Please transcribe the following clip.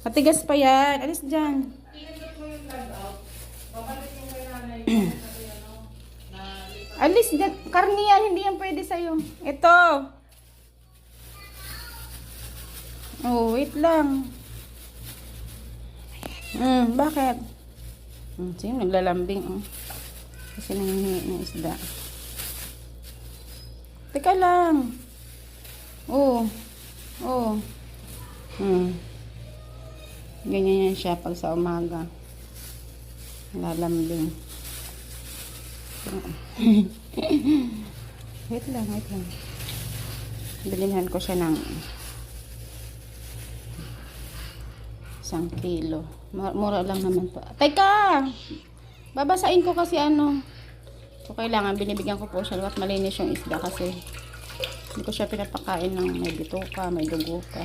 Matigas pa yan. Alis dyan. Alis dyan. Karni yan. Hindi yan pwede sa'yo. Ito. Oh, wait lang. Bakit? Sige, naglalambing. Kasi nangihingi ng isda. Teka lang. Oh. Ganyan yan siya pag sa umaga. Lalambing. Wait lang. Bilinhan ko siya ng 1 kilo. Mura lang naman po. Teka! Babasain ko kasi ano. So, kailangan binibigyan ko po siya at malinis yung isda kasi hindi ko siya pinapakain ng may bituka, may dugo pa.